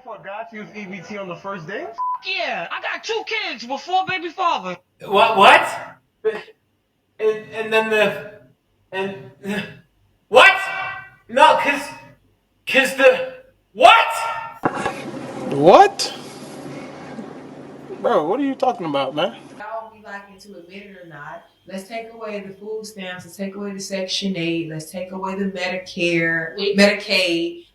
Forgot you was EBT on the first day? Yeah, I got 2 kids before baby father. What? And then what? No, cause the what? What? Bro, what are you talking about, man? Y'all be liking to admit it or not. Let's take away the food stamps. Let's take away the Section 8. Let's take away the Medicaid.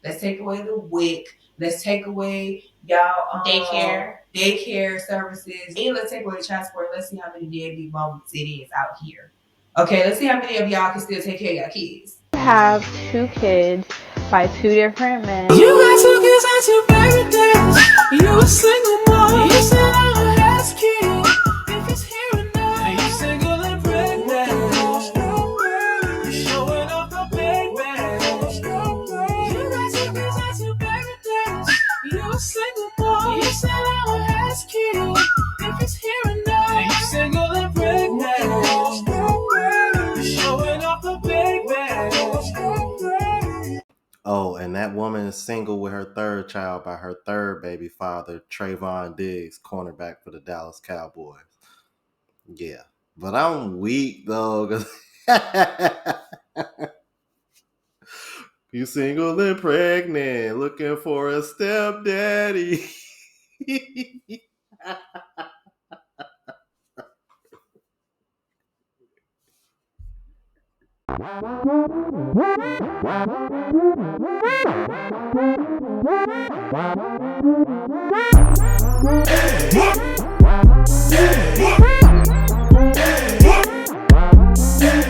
Let's take away the WIC. Let's take away y'all daycare services. And let's take away the child support. Let's see how many deadbeat moments it is out here. Okay, let's see how many of y'all can still take care of your kids. I have 2 kids by 2 different men. You got 2 kids and 2 baby dads. You a single mom. You said I'm a house kid. If it's here or not, you single and pregnant. You showing off the baby. You got 2 kids and 2 baby dads. You a single mom. You said I'm a house kid. If it's here or not, you single and pregnant. You showing off the baby. Oh, and that woman is single with her 3rd child by her 3rd baby father, Trayvon Diggs, cornerback for the Dallas Cowboys. Yeah, but I'm weak though, cause you single and pregnant, looking for a stepdaddy.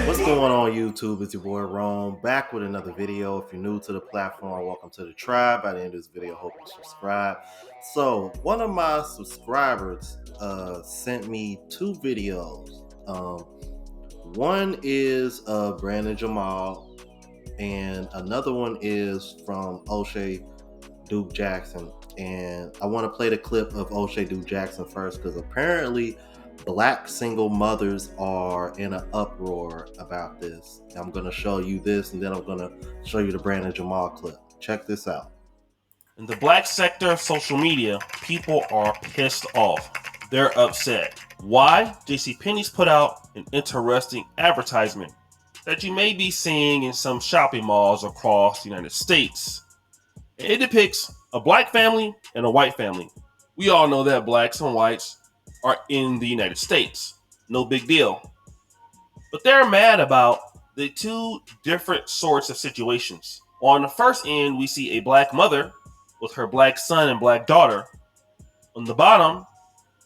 What's going on YouTube? It's your boy Rome, back with another video. If you're new to the platform, welcome to the tribe. By the end of this video, hope you subscribe. So one of my subscribers sent me 2 videos. One is Brandon Jamal, and another one is from O'Shea Duke Jackson. And I want to play the clip of O'Shea Duke Jackson first, because apparently Black single mothers are in an uproar about this. I'm going to show you this, and then I'm going to show you the Brandon Jamal clip. Check this out. In the Black sector of social media, people are pissed off. They're upset. Why? JCPenney's put out an interesting advertisement that you may be seeing in some shopping malls across the United States. It depicts a Black family and a white family. We all know that Blacks and whites are in the United States. No big deal. But they're mad about the 2 different sorts of situations. On the first end, we see a Black mother with her Black son and Black daughter. On the bottom,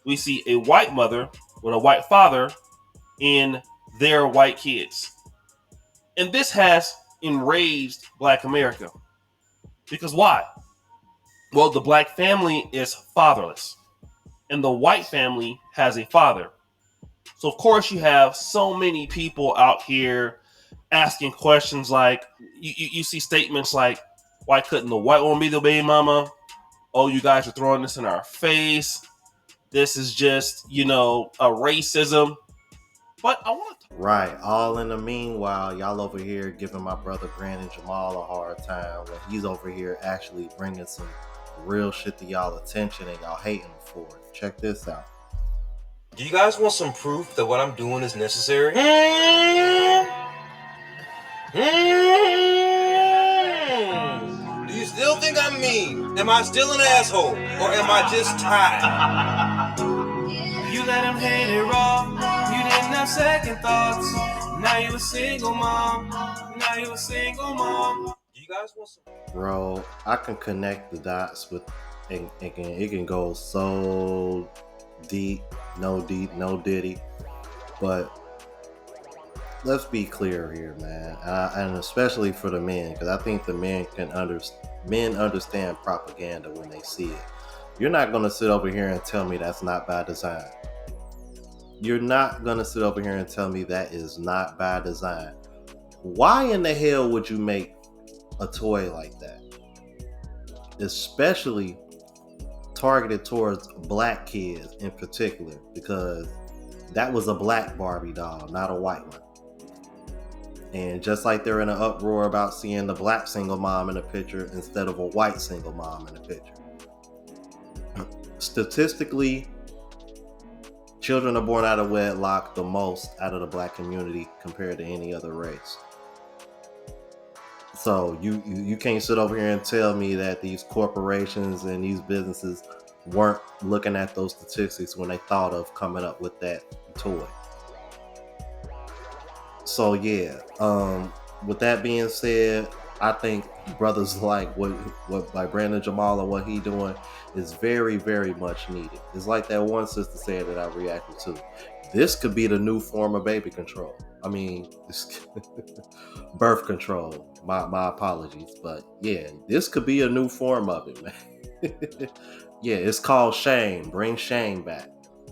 we see a white mother with a white father and their white kids. And this has enraged Black America. Because why? Well, the Black family is fatherless, and the white family has a father. So, of course, you have so many people out here asking questions like, you see statements like, why couldn't the white woman be the baby mama? Oh, you guys are throwing this in our face. This is just, a racism. But I want to... Right, all in the meanwhile, y'all over here giving my brother Brandon Jamal a hard time when he's over here actually bringing some real shit to y'all attention, and y'all hating him for it. Check this out. Do you guys want some proof that what I'm doing is necessary? Do you still think I'm mean? Am I still an asshole? Or am I just tired? You let him hate it raw. You didn't have second thoughts. Now you a single mom. Do you guys want some? Bro, I can connect the dots with, it can go so deep, no diddy. But let's be clear here, man, and especially for the men, because I think the men understand propaganda when they see it. You're not going to sit over here and tell me that's not by design. You're not going to sit over here and tell me that is not by design. Why in the hell would you make a toy like that? Especially targeted towards Black kids in particular, because that was a Black Barbie doll, not a white one. And just like they're in an uproar about seeing the black single mom in the picture instead of a white single mom in the picture. Statistically, children are born out of wedlock the most out of the black community compared to any other race. So you can't sit over here and tell me that these corporations and these businesses weren't looking at those statistics when they thought of coming up with that toy. So yeah, with that being said, I think brothers like what like Brandon Jamal and what he doing is very, very much needed. It's like that one sister said that I reacted to. This could be the new form of baby control. I mean, birth control. My apologies, but yeah, this could be a new form of it, man. Yeah, it's called shame. Bring shame back.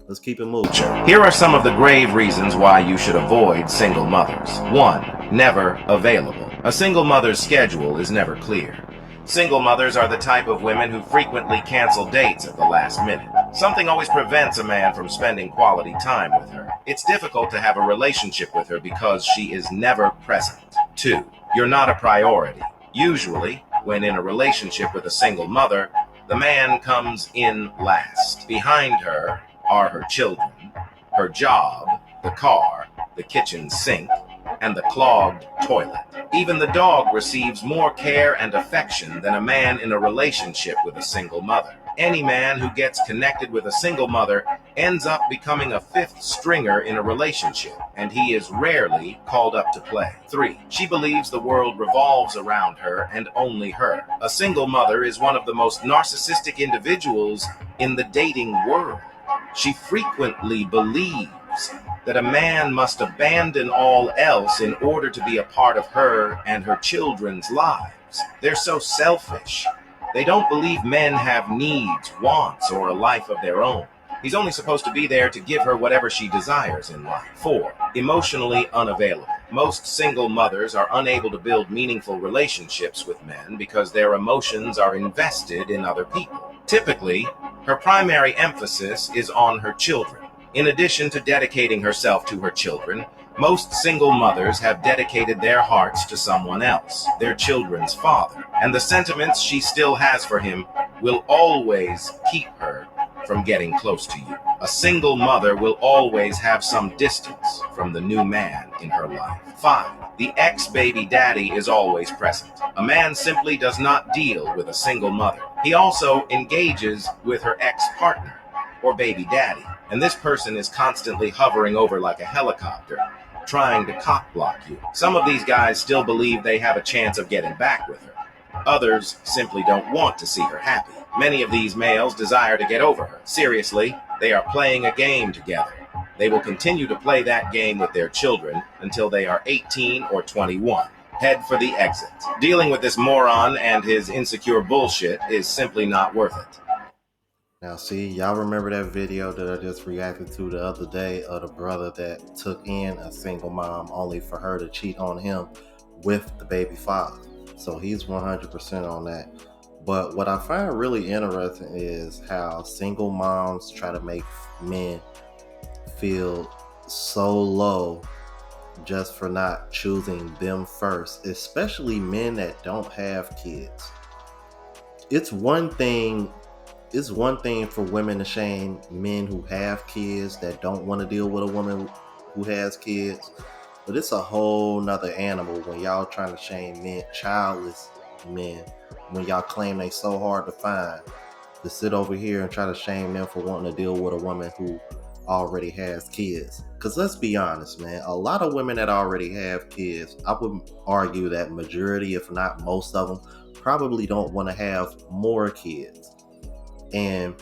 Let's keep it moving. Here are some of the grave reasons why you should avoid single mothers. 1. Never available. A single mother's schedule is never clear. Single mothers are the type of women who frequently cancel dates at the last minute. Something always prevents a man from spending quality time with her. It's difficult to have a relationship with her because she is never present. 2. You're not a priority. Usually, when in a relationship with a single mother, the man comes in last. Behind her are her children, her job, the car, the kitchen sink, and the clogged toilet. Even the dog receives more care and affection than a man in a relationship with a single mother. Any man who gets connected with a single mother ends up becoming a fifth stringer in a relationship, and he is rarely called up to play. 3. She believes the world revolves around her and only her. A single mother is one of the most narcissistic individuals in the dating world. She frequently believes that a man must abandon all else in order to be a part of her and her children's lives. They're so selfish. They don't believe men have needs, wants, or a life of their own. He's only supposed to be there to give her whatever she desires in life. 4. Emotionally unavailable. Most single mothers are unable to build meaningful relationships with men because their emotions are invested in other people. Typically, her primary emphasis is on her children. In addition to dedicating herself to her children, most single mothers have dedicated their hearts to someone else, their children's father, and the sentiments she still has for him will always keep her from getting close to you. A single mother will always have some distance from the new man in her life. 5. The ex-baby daddy is always present. A man simply does not deal with a single mother. He also engages with her ex-partner or baby daddy, and this person is constantly hovering over like a helicopter, trying to cock block you. Some of these guys still believe they have a chance of getting back with her. Others simply don't want to see her happy. Many of these males desire to get over her. Seriously, they are playing a game together. They will continue to play that game with their children until they are 18 or 21. Head for the exit. Dealing with this moron and his insecure bullshit is simply not worth it. Now, see, y'all remember that video that I just reacted to the other day of the brother that took in a single mom only for her to cheat on him with the baby father. So he's 100% on that. But what I find really interesting is how single moms try to make men feel so low just for not choosing them first, especially men that don't have kids. It's one thing for women to shame men who have kids that don't want to deal with a woman who has kids, but it's a whole nother animal when y'all trying to shame men, childless men, when y'all claim they so hard to find, to sit over here and try to shame them for wanting to deal with a woman who already has kids. Because let's be honest, man, a lot of women that already have kids, I would argue that majority, if not most of them, probably don't want to have more kids. And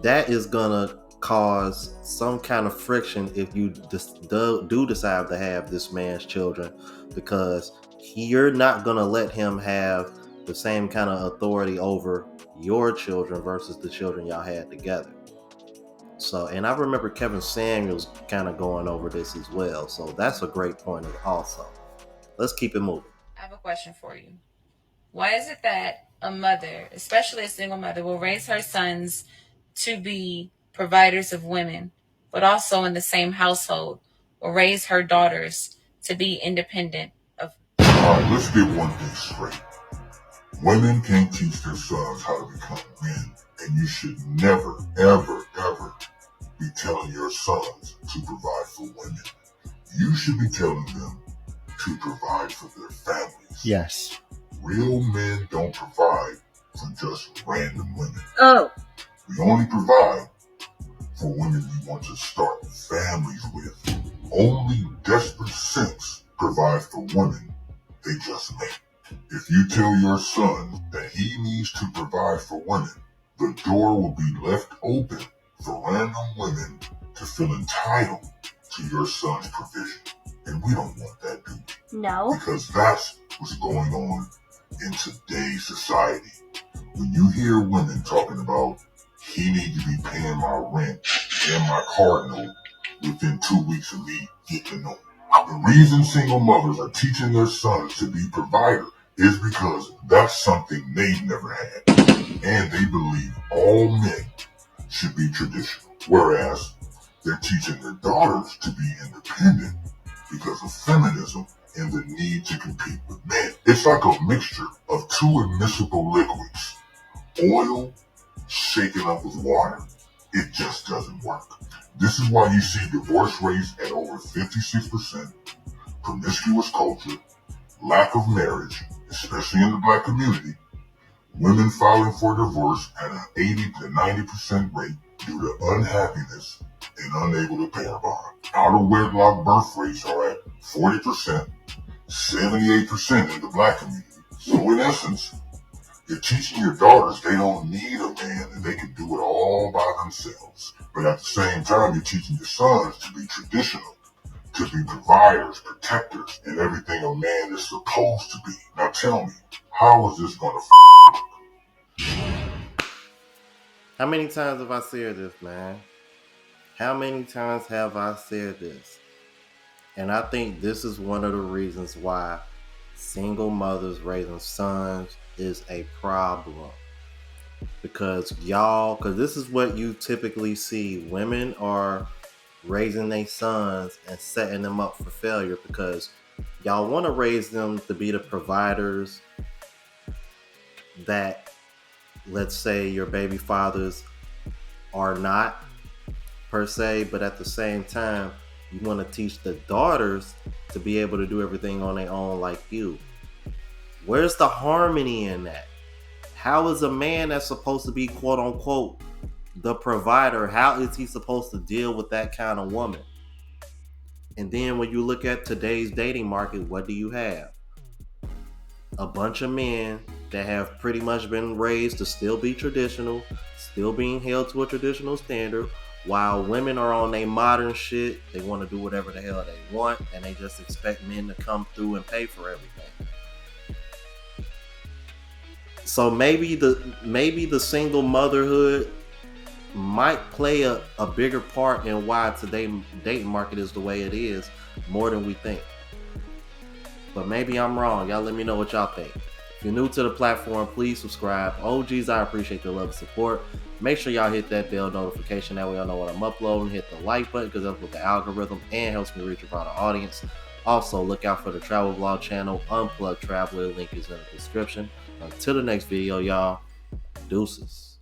that is gonna cause some kind of friction if you do decide to have this man's children, because you're not gonna let him have the same kind of authority over your children versus the children y'all had together. So, and I remember Kevin Samuels kind of going over this as well. So that's a great point also. Let's keep it moving. I have a question for you. Why is it that a mother, especially a single mother, will raise her sons to be providers of women, but also in the same household will raise her daughters to be independent of. Alright, let's get one thing straight. Women can't teach their sons how to become men, and you should never, ever, ever be telling your sons to provide for women. You should be telling them to provide for their families. Yes. Real men don't provide for just random women. Oh. We only provide for women we want to start families with. Only desperate simps provide for women they just met. If you tell your son that he needs to provide for women, the door will be left open for random women to feel entitled to your son's provision. And we don't want that, do we? No. Because that's what's going on in today's society. When you hear women talking about, he needs to be paying my rent and my car note within 2 weeks of me getting to know him. The reason single mothers are teaching their sons to be provider is because that's something they've never had. And they believe all men should be traditional. Whereas they're teaching their daughters to be independent because of feminism and the need to compete with men. It's like a mixture of two immiscible liquids. Oil shaken up with water. It just doesn't work. This is why you see divorce rates at over 56%, promiscuous culture, lack of marriage, especially in the black community, women filing for divorce at an 80 to 90% rate due to unhappiness and unable to pay a bond. Out of wedlock birth rates are at 40%, 78% in the black community. So in essence, you're teaching your daughters they don't need a man and they can do it all by themselves. But at the same time, you're teaching your sons to be traditional, to be providers, protectors, and everything a man is supposed to be. Now tell me, how is this going to How many times have I said this, man? How many times have I said this? And I think this is one of the reasons why single mothers raising sons is a problem. Because this is what you typically see. Women are raising their sons and setting them up for failure because y'all want to raise them to be the providers that, let's say, your baby fathers are not per se, but at the same time, you want to teach the daughters to be able to do everything on their own like you. Where's the harmony in that? How is a man that's supposed to be quote unquote the provider, how is he supposed to deal with that kind of woman? And then when you look at today's dating market, what do you have? A bunch of men that have pretty much been raised to still be traditional, still being held to a traditional standard, while women are on their modern shit. They want to do whatever the hell they want, and they just expect men to come through and pay for everything. So maybe the single motherhood might play a bigger part in why today's dating market is the way it is, more than we think. But maybe I'm wrong. Y'all let me know what y'all think. If you're new to the platform, please subscribe. OGs, I appreciate the love and support. Make sure y'all hit that bell notification. That way y'all know what I'm uploading. Hit the like button because that's with the algorithm and helps me reach a broader audience. Also, look out for the travel vlog channel, Unplugged Traveler. Link is in the description. Until the next video, y'all. Deuces.